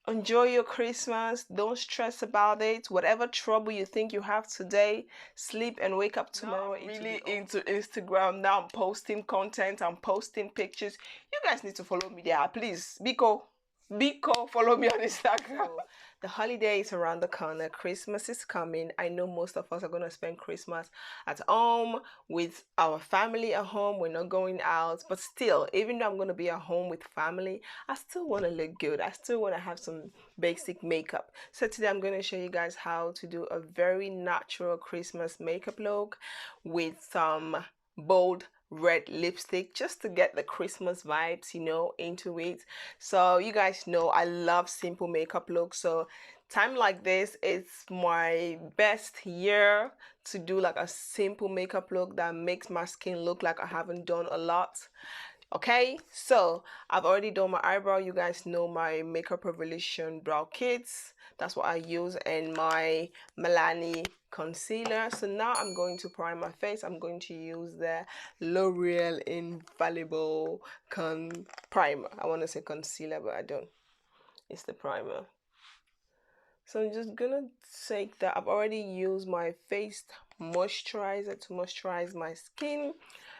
Enjoy your Christmas. Don't stress about it. Whatever trouble you think you have today, sleep and wake up tomorrow. I'm really into Instagram now. I'm posting content. I'm posting pictures. You guys need to follow me there, please. Biko, follow me on Instagram. So, the holiday is around the corner. Christmas is coming. I know most of us are going to spend Christmas at home with our family at home. We're not going out. But still, even though I'm going to be at home with family, I still want to look good. I still want to have some basic makeup. So today I'm going to show you guys how to do a very natural Christmas makeup look with some bold red lipstick just to get the Christmas vibes, you know, into it. So you guys know I love simple makeup looks. So time like this, it's my best year to do like a simple makeup look that makes my skin look like I haven't done a lot. Okay, so I've already done my eyebrow. You guys know my Makeup Revolution brow kits. That's what I use, and my MILANI concealer. So now I'm going to prime my face. I'm going to use the L'Oreal Infallible primer. I want to say concealer, but I don't. It's the primer. So I'm just gonna take that. I've already used my face moisturizer to moisturize my skin.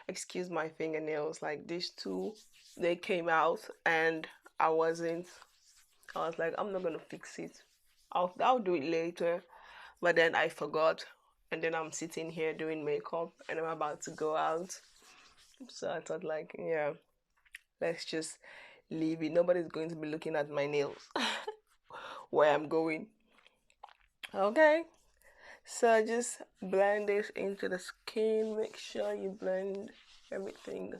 Excuse my fingernails, like these two, they came out and I was like, I'm not gonna fix it. I'll do it later. But then I forgot, and then I'm sitting here doing makeup and I'm about to go out. So I thought like, yeah, let's just leave it. Nobody's going to be looking at my nails where I'm going. Okay, so just blend this into the skin. Make sure you blend everything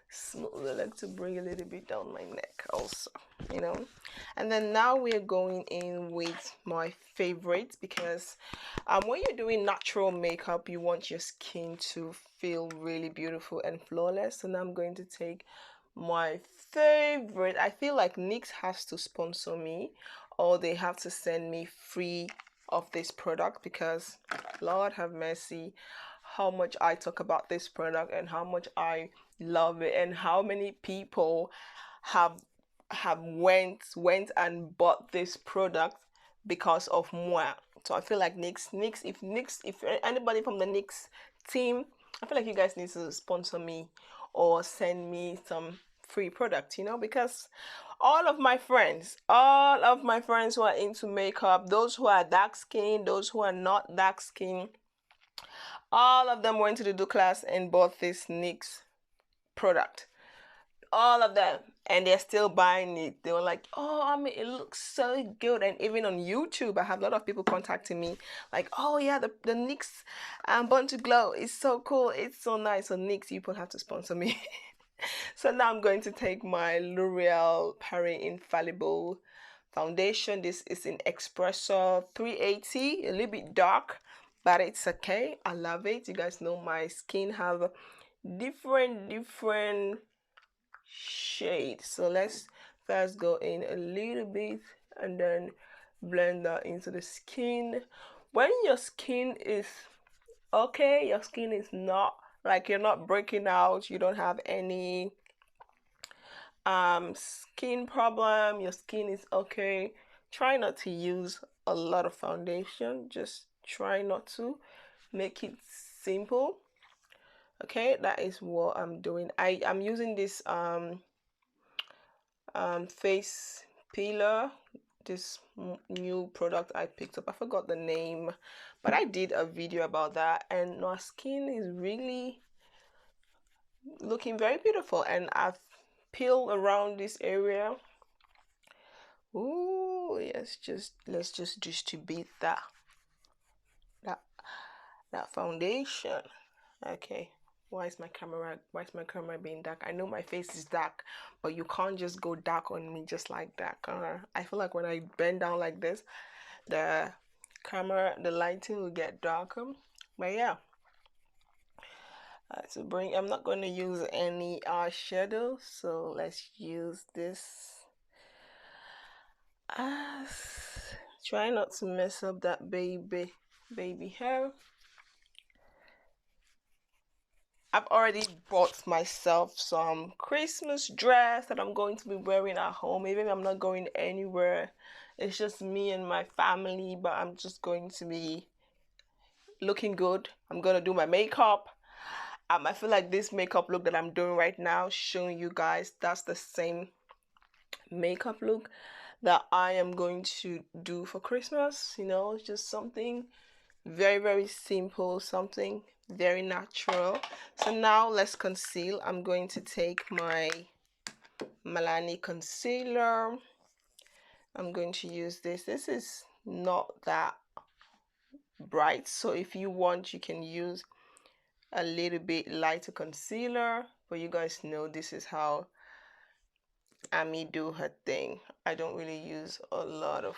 smooth. I like to bring a little bit down my neck also, you know. And then now we're going in with my favorite, because when you're doing natural makeup, you want your skin to feel really beautiful and flawless. So now I'm going to take my favorite. I feel like NYX has to sponsor me, or they have to send me free of this product, because Lord have mercy how much I talk about this product and how much I love it, and how many people have went and bought this product because of moi. So I feel like NYX, if anybody from the NYX team, I feel like you guys need to sponsor me or send me some free product, you know, because all of my friends who are into makeup, those who are dark skinned, those who are not dark skinned, all of them went to the do class and bought this NYX product. All of them. And they're still buying it. They were like, oh, I mean, it looks so good. And even on YouTube, I have a lot of people contacting me like, oh yeah, the NYX Born to Glow is so cool. It's so nice. So NYX, you people have to sponsor me. So now I'm going to take my L'Oreal Paris Infallible foundation. This is in Espresso 380, a little bit dark, but it's okay. I love it. You guys know my skin have different shades. So let's first go in a little bit and then blend that into the skin. When your skin is okay, your skin is not like you're not breaking out, you don't have any skin problem, your skin is okay, try not to use a lot of foundation. Just try not to. Make it simple. Okay, that is what I'm doing. I'm using this face peeler, this new product I picked up. I forgot the name, but I did a video about that, and my skin is really looking very beautiful, and I've peeled around this area. Ooh, yes, let's just distribute that foundation. Okay, why is my camera being dark? I know my face is dark, but you can't just go dark on me just like that. I feel like when I bend down like this, the lighting will get darker. But yeah, I'm not going to use any eyeshadow, so let's use this. Try not to mess up that baby hair. I've already bought myself some Christmas dress that I'm going to be wearing at home. Even if I'm not going anywhere, it's just me and my family, but I'm just going to be looking good. I'm gonna do my makeup. I feel like this makeup look that I'm doing right now, showing you guys, that's the same makeup look that I am going to do for Christmas. You know, it's just something very, very simple, something very natural. So now let's conceal. I'm going to take my MILANI concealer. I'm going to use this. This is not that bright, so if you want, you can use a little bit lighter concealer, but you guys know this is how Ami do her thing. I don't really use a lot of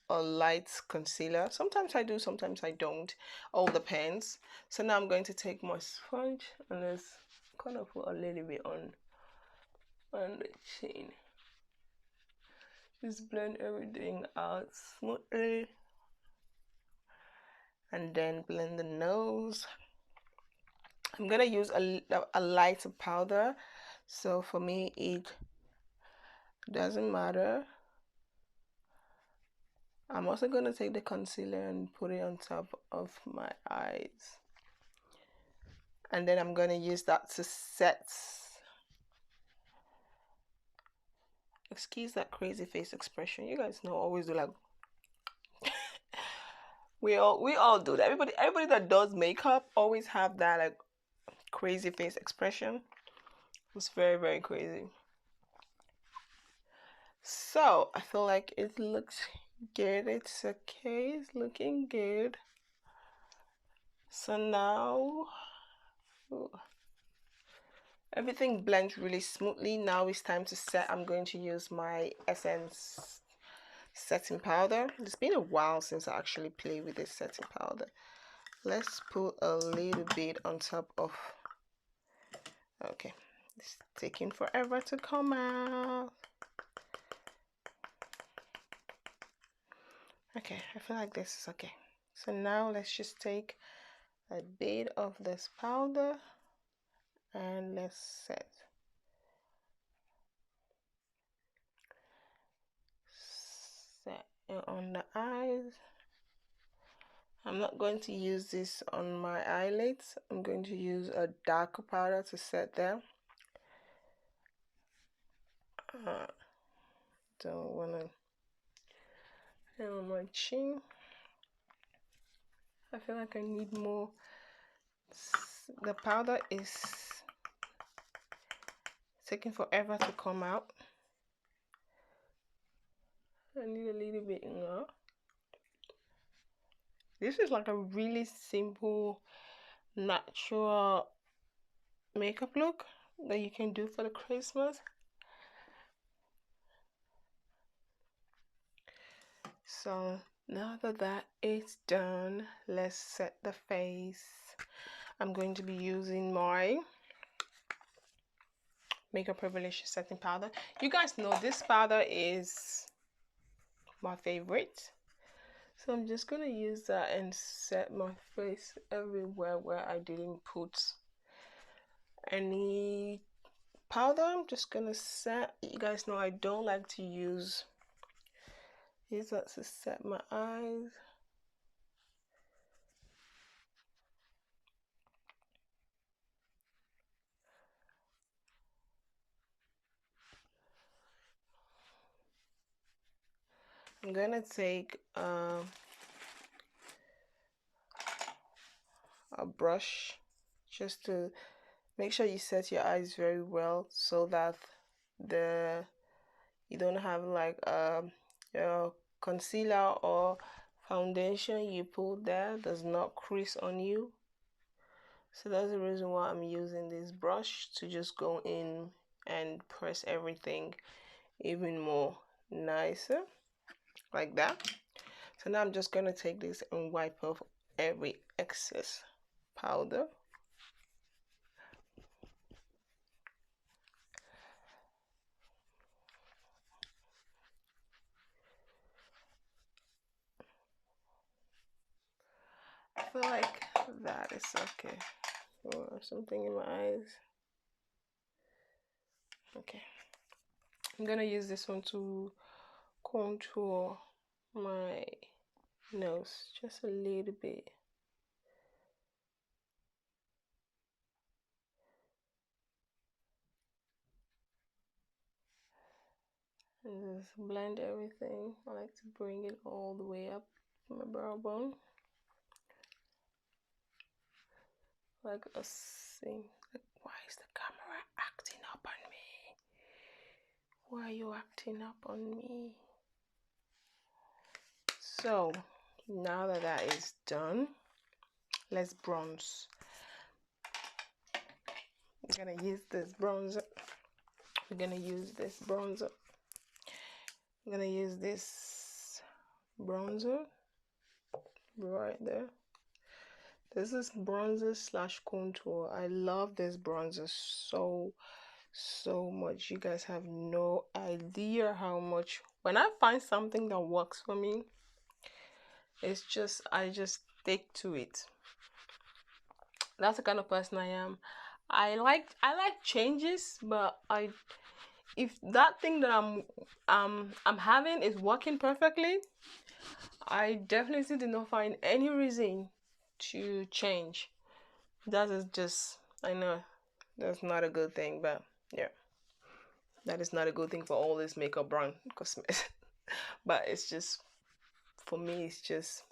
light concealer. Sometimes I do, sometimes I don't. All depends. So now I'm going to take my sponge and let's kind of put a little bit on the chin. Just blend everything out smoothly. And then blend the nose. I'm gonna use a lighter powder, so for me it doesn't matter. I'm also gonna take the concealer and put it on top of my eyes, and then I'm gonna use that to set. Excuse that crazy face expression. You guys know, always do like we all do that. Everybody that does makeup always have that like crazy face expression. It's very, very crazy. So I feel like it looks good. It's okay. It's looking good. So now everything blends really smoothly. Now it's time to set. I'm going to use my Essence setting powder. It's been a while since I actually played with this setting powder. Let's put a little bit on top of. Okay, it's taking forever to come out. Okay, I feel like this is okay. So now let's just take a bit of this powder and let's set it on the eyes. I'm not going to use this on my eyelids. I'm going to use a darker powder to set them. Don't want to on my chin. I feel like I need more. The powder is taking forever to come out. I need a little bit more. This is like a really simple, natural makeup look that you can do for the Christmas. So now that that is done, let's set the face. I'm going to be using my Makeup Revelation setting powder. You guys know this powder is my favorite. So I'm just gonna use that and set my face everywhere where I didn't put any powder. I'm just gonna set. You guys know I don't like to use that to set my eyes. I'm gonna take a brush just to make sure you set your eyes very well so that you don't have like your concealer or foundation you put there does not crease on you. So that's the reason why I'm using this brush to just go in and press everything even more nicer like that. So now I'm just going to take this and wipe off every excess powder. I feel like that is okay. or something in my eyes. Okay, I'm gonna use this one to contour my nose just a little bit. And just blend everything. I like to bring it all the way up my brow bone. Like a thing. Like, why is the camera acting up on me? Why are you acting up on me? So now that that is done, let's bronze. We're gonna use this bronzer. We're gonna use this bronzer. I'm gonna use this bronzer right there. This is bronzer slash contour. I love this bronzer so much. You guys have no idea how much. When I find something that works for me, it's just, I just stick to it. That's the kind of person I am. I like changes, but if that thing that I'm having is working perfectly, I definitely did not find any reason to change. That is just, I know that's not a good thing, but yeah, that is not a good thing for all this makeup brand cosmetics. But it's just, for me, it's just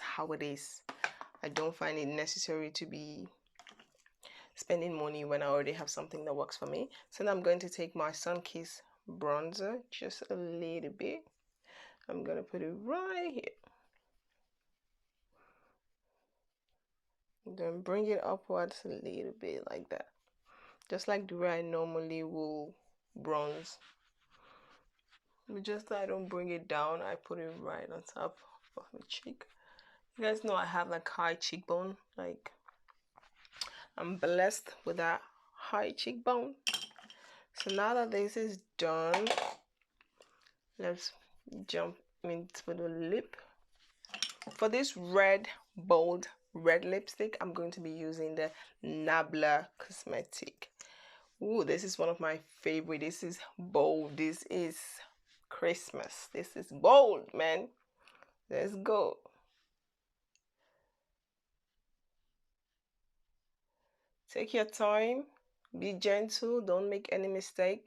how it is. I don't find it necessary to be spending money when I already have something that works for me. So now I'm going to take my Sunkiss bronzer just a little bit. I'm gonna put it right here. Then bring it upwards a little bit like that, just like the way I normally will bronze. But just that I don't bring it down, I put it right on top of my cheek. You guys know I have like high cheekbone. Like, I'm blessed with that high cheekbone. So now that this is done, let's jump into the lip. For this red, bold red lipstick, I'm going to be using the Nabla cosmetic. Ooh, this is one of my favorite. This is bold. This is Christmas. This is bold, man. Let's go. Take your time. Be gentle. Don't make any mistake.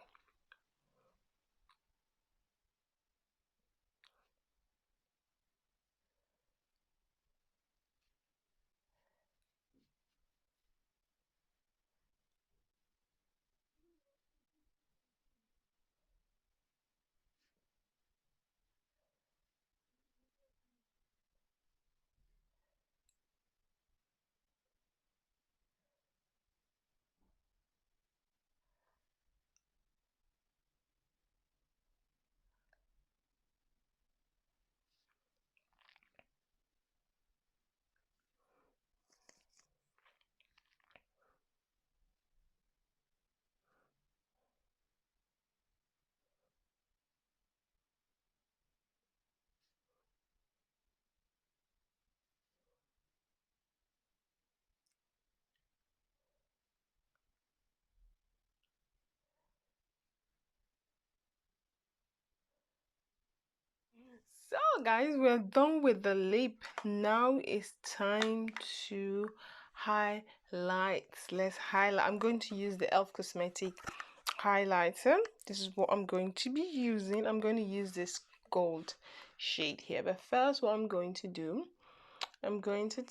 So guys, we're done with the lip. Now it's time to highlight. Let's highlight. I'm going to use the e.l.f. Cosmetic highlighter. This is what I'm going to be using. I'm going to use this gold shade here. But first, what I'm going to do, I'm going to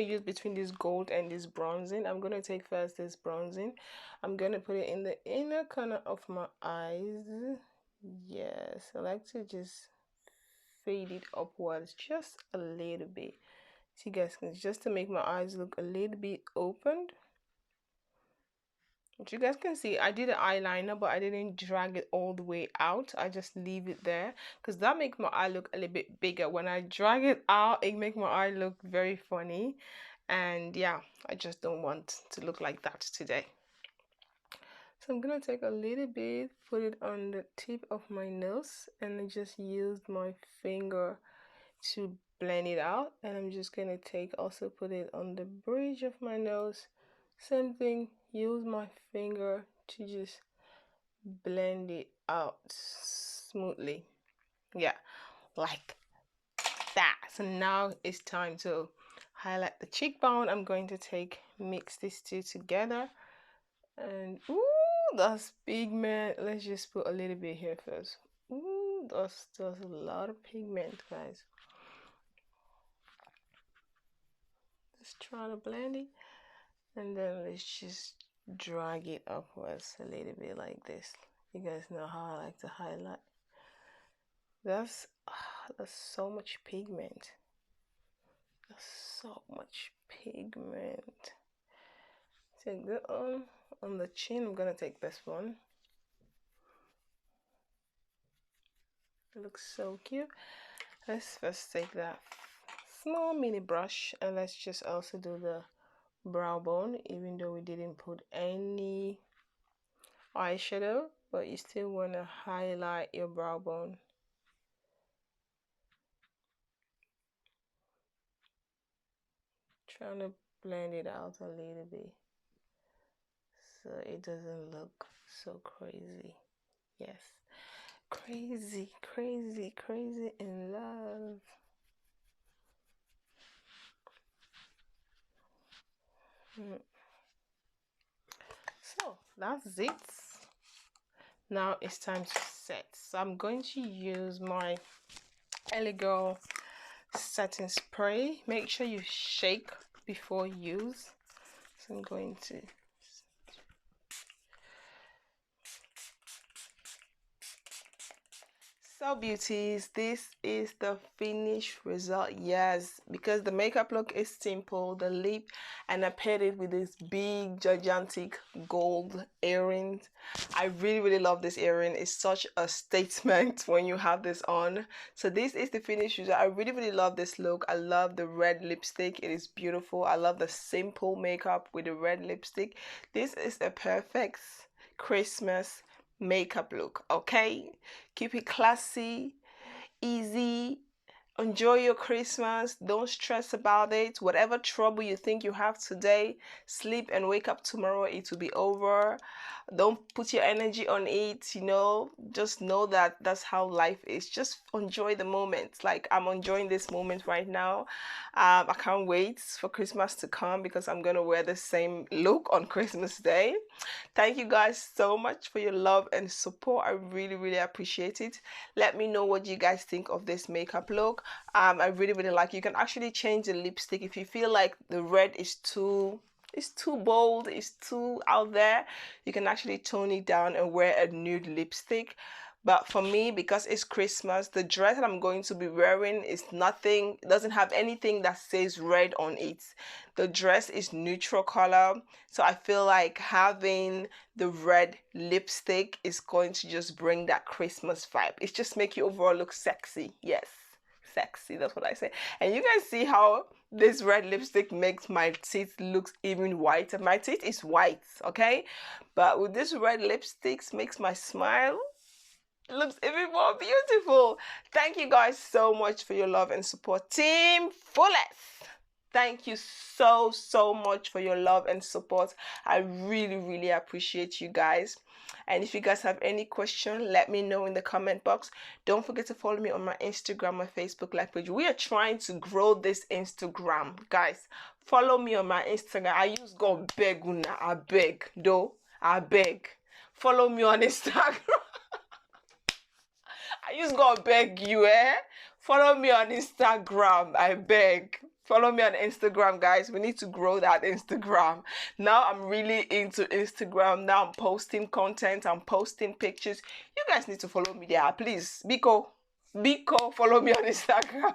use between this gold and this bronzing. I'm going to take first this bronzing. I'm going to put it in the inner corner of my eyes. Yes, I like to just fade it upwards just a little bit. So you guys can, just to make my eyes look a little bit opened. But you guys can see I did an eyeliner, but I didn't drag it all the way out. I just leave it there because that makes my eye look a little bit bigger. When I drag it out, it makes my eye look very funny. And yeah, I just don't want to look like that today. So I'm gonna take a little bit, put it on the tip of my nose, and I just use my finger to blend it out. And I'm just gonna also put it on the bridge of my nose. Same thing, use my finger to just blend it out smoothly. Yeah, like that. So now it's time to highlight the cheekbone. I'm going to mix these two together. And ooh, that's pigment. Let's just put a little bit here first. Ooh, that's a lot of pigment, guys. Just try to blend it, and then let's just drag it upwards a little bit like this. You guys know how I like to highlight. That's so much pigment. That's so much pigment. Take that on the chin. I'm gonna take this one. It looks so cute. Let's first take that small mini brush and let's just also do the brow bone, even though we didn't put any eyeshadow, but you still want to highlight your brow bone. Trying to blend it out a little bit so it doesn't look so crazy. Yes, crazy, crazy, crazy in love. So that's it. Now it's time to set. So I'm going to use my Girl setting spray. Make sure you shake before use. So I'm going to So beauties, this is the finished result. Yes, because the makeup look is simple, the lip, and I paired it with this big gigantic gold earrings. I really love this earring. It's such a statement when you have this on. So this is the finished result. I really love this look. I love the red lipstick. It is beautiful. I love the simple makeup with the red lipstick. This is a perfect Christmas makeup look. Okay, keep it classy, easy, enjoy your Christmas. Don't stress about it. Whatever trouble you think you have today, sleep and wake up tomorrow, it will be over. Don't put your energy on it, you know. Just know that that's how life is. Just enjoy the moment. Like I'm enjoying this moment right now. I can't wait for Christmas to come because I'm gonna wear the same look on Christmas Day. Thank you guys so much for your love and support. I really appreciate it. Let me know what you guys think of this makeup look. I really like it. You can actually change the lipstick if you feel like the red is too bold, it's too out there. You can actually tone it down and wear a nude lipstick. But for me, because it's Christmas, the dress that I'm going to be wearing is nothing, doesn't have anything that says red on it. The dress is neutral color, so I feel like having the red lipstick is going to just bring that Christmas vibe. It's just make you overall look sexy. Yes, sexy, that's what I say. And you guys see how this red lipstick makes my teeth look even whiter. My teeth is white, okay? But with this red lipstick makes my smile looks even more beautiful. Thank you guys so much for your love and support. TeamFullest, thank you so much for your love and support. I really appreciate you guys. And if you guys have any question, let me know in the comment box. Don't forget to follow me on my Instagram or Facebook live page. We are trying to grow this Instagram, guys. Follow me on my Instagram. I use God beg una, I beg though, I beg. Follow me on Instagram. I just gonna beg you, Follow me on Instagram, I beg. Follow me on Instagram, guys. We need to grow that Instagram. Now I'm really into Instagram. Now I'm posting content, I'm posting pictures. You guys need to follow me there, please. Biko, follow me on Instagram.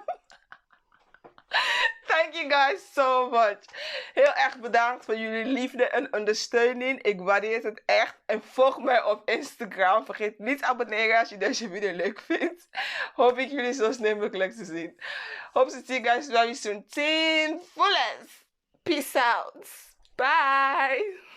Thank you guys so much. Heel erg bedankt voor jullie liefde en ondersteuning. Ik waardeer het echt. En volg mij op Instagram. Vergeet niet te abonneren als je deze video leuk vindt. Hoop ik jullie zo snel mogelijk te zien. Hope to see you guys very soon. TeamFullest. Peace out. Bye.